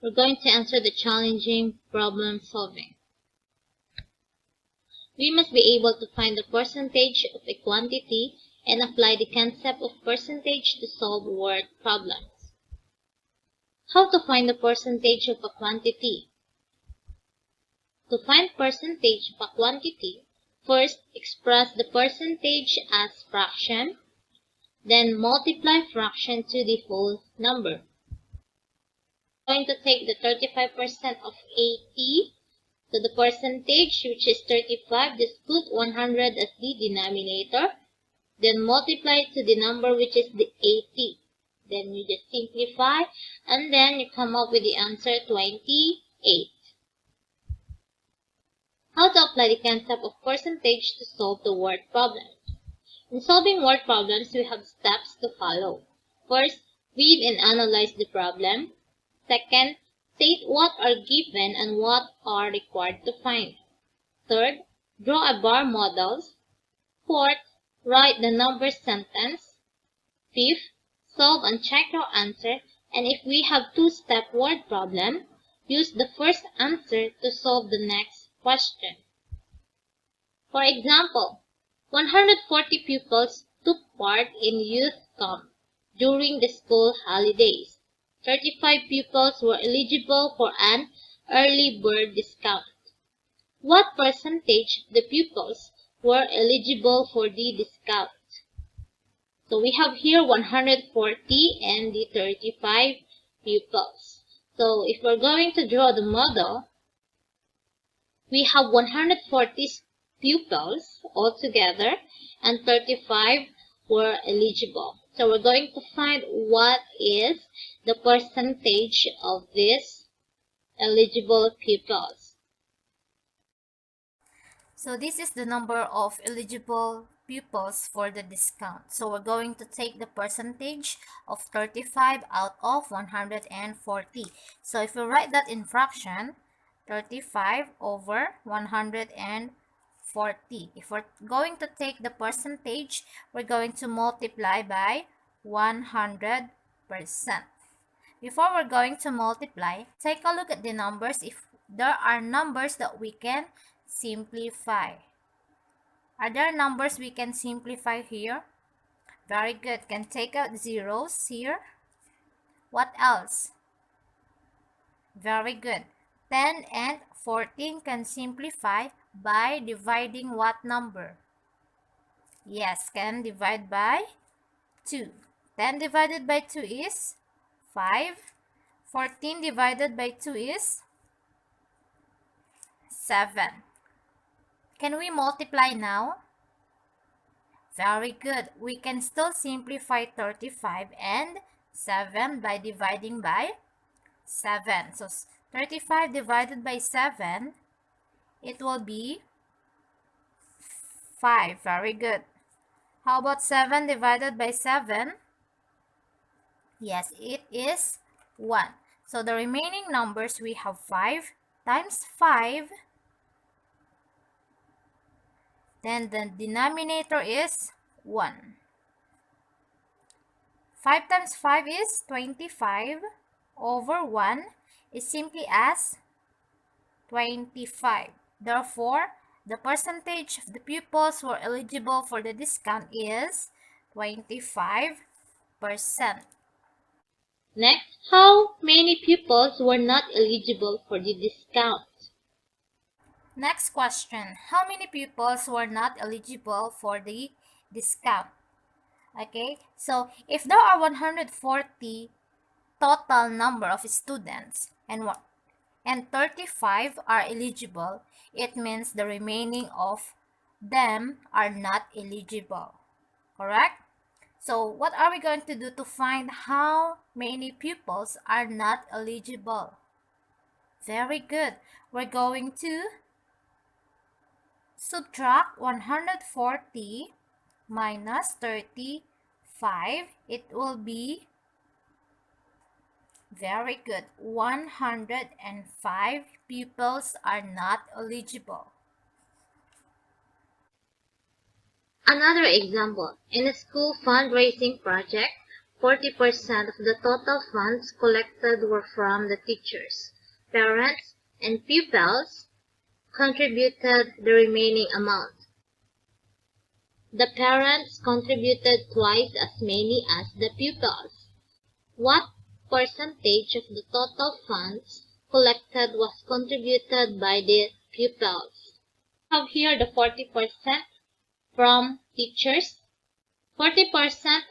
We're going to answer the challenging problem solving. We must be able to find the percentage of a quantity and apply the concept of percentage to solve word problems. How to find the percentage of a quantity? To find percentage of a quantity, first express the percentage as fraction, then multiply fraction to the whole number. We're going to take the 35% of 80. So the percentage, which is 35, just put 100 as the denominator. Then multiply it to the number, which is the 80. Then you just simplify, and then you come up with the answer 28. How to apply the concept of percentage to solve the word problem. In solving word problems, we have steps to follow. First, read and analyze the problem. Second, state what are given and what are required to find. Third, draw a bar models. Fourth, write the number sentence. Fifth, solve and check your answer. And if we have two-step word problem, use the first answer to solve the next question. For example, 140 pupils took part in youth camp during the school holidays. 35 pupils were eligible for an early bird discount. What percentage of the pupils were eligible for the discount? So we have here 140 and the 35 pupils. So if we're going to draw the model, we have 140 pupils altogether and 35 were eligible. So we're going to find what is the percentage of these eligible pupils. So this is the number of eligible pupils for the discount. So we're going to take the percentage of 35 out of 140. So if we write that in fraction, 35 over 140. If we're going to take the percentage, we're going to multiply by 100%. Before we're going to multiply, take a look at the numbers if there are numbers that we can simplify. Are there numbers we can simplify here? Very good. Can take out zeros here. What else? Very good. 10 and 14 can simplify by dividing what number? Yes, can divide by 2. 10 divided by 2 is 5. 14 divided by 2 is 7. Can we multiply now? Very good. We can still simplify 35 and 7 by dividing by 7. So 35 divided by 7, it will be 5. Very good. How about 7 divided by 7? Yes, it is 1. So the remaining numbers, we have 5 times 5. Then the denominator is 1. 5 times 5 is 25 over 1 is simply as 25. Therefore, the percentage of the pupils who are eligible for the discount is 25%. Next, how many pupils were not eligible for the discount? Next question, how many pupils were not eligible for the discount? Okay, so if there are 140 total number of students and 35 are eligible, it means the remaining of them are not eligible. Correct? So what are we going to do to find how many pupils are not eligible? Very good. We're going to subtract 140 minus 35. It will be very good. 105 pupils are not eligible. Another example, in a school fundraising project, 40% of the total funds collected were from the teachers. Parents and pupils contributed the remaining amount. The parents contributed twice as many as the pupils. What percentage of the total funds collected was contributed by the pupils? We have here the 40% from teachers. 40%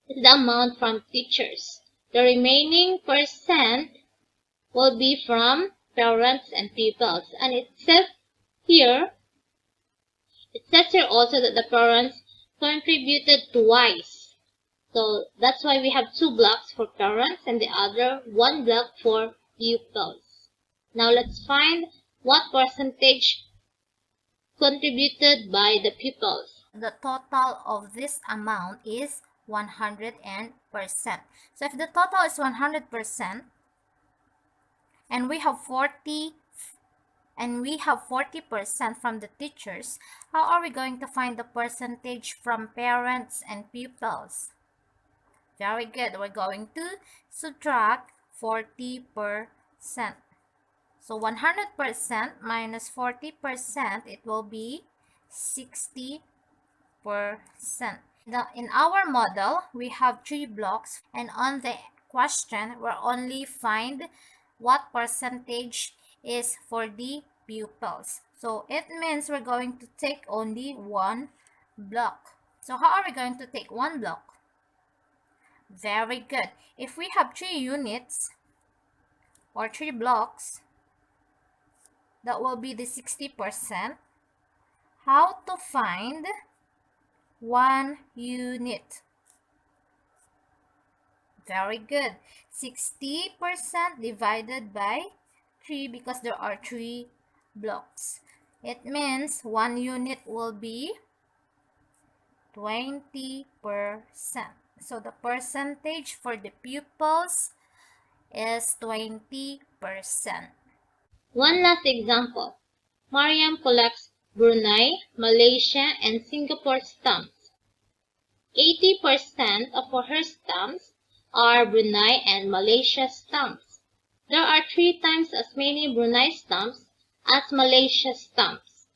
is the amount from teachers. The remaining percent will be from parents and pupils. And it says here also that the parents contributed twice. So that's why we have 2 blocks for parents and the other 1 block for pupils. Now let's find what percentage contributed by the pupils. The total of this amount is 100%. So if the total is 100% and we have 40% from the teachers, how are we going to find the percentage from parents and pupils? Very good. We're going to subtract 40%. So 100% minus 40%, it will be 60%. In our model, we have 3 blocks, and on the question, we'll only find what percentage is for the pupils. So it means we're going to take only 1 block. So how are we going to take 1 block? Very good. If we have 3 units or 3 blocks, that will be the 60%. How to find 1 unit? Very good. 60% divided by 3 because there are 3 blocks. It means 1 unit will be 20%. So the percentage for the pupils is 20%. One last example. Mariam collects Brunei, Malaysia, and Singapore stamps. 80% of her stamps are Brunei and Malaysia stamps. There are 3 times as many Brunei stamps as Malaysia stamps.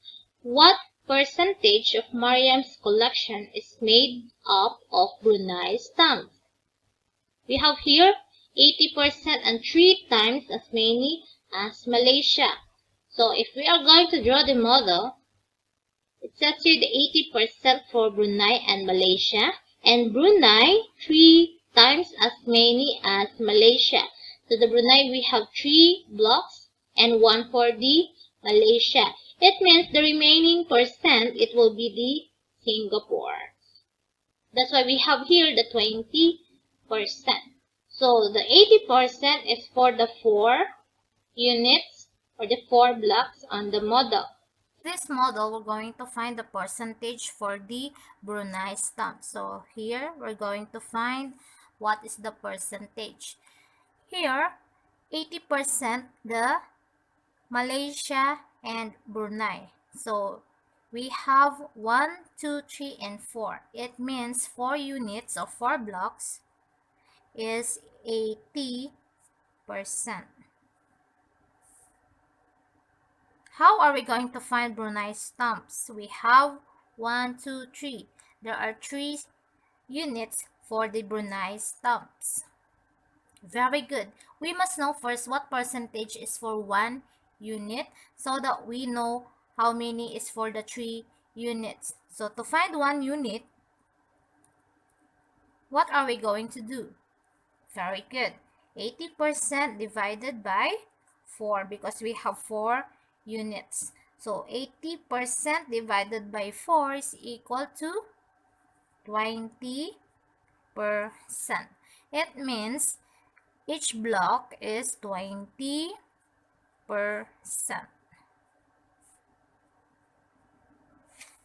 What percentage of Mariam's collection is made up of Brunei stamps? We have here 80% and 3 times as many as Malaysia. So if we are going to draw the model, it says here the 80% for Brunei and Malaysia, and Brunei 3 times as many as Malaysia. So the Brunei we have 3 blocks and 1 for the Malaysia. It means the remaining percent, it will be the Singapore. That's why we have here the 20%. So the 80% is for the 4 units or the 4 blocks on the model. This model, we're going to find the percentage for the Brunei stamp. So here, we're going to find what is the percentage. Here, 80% the Malaysia and Brunei. So we have 1, 2, 3, and 4. It means 4 units of 4 blocks is 80%. How are we going to find Brunei stamps? We have 1, 2, 3. There are 3 units for the Brunei stamps. Very good. We must know first what percentage is for 1 unit so that we know how many is for the 3 units. So to find 1 unit, what are we going to do? Very good. 80% divided by 4 because we have 4 units. So 80% divided by 4 is equal to 20%. It means each block is 20%.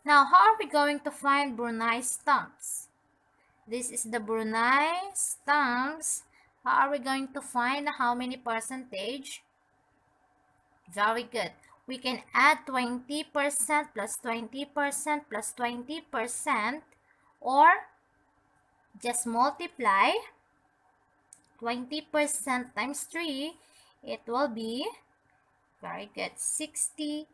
Now, how are we going to find Brunei stamps? This is the Brunei stamps. How are we going to find how many percentage? Very good. We can add 20% plus 20% plus 20%, or Just multiply 20% times 3. It will be, very good, 60%.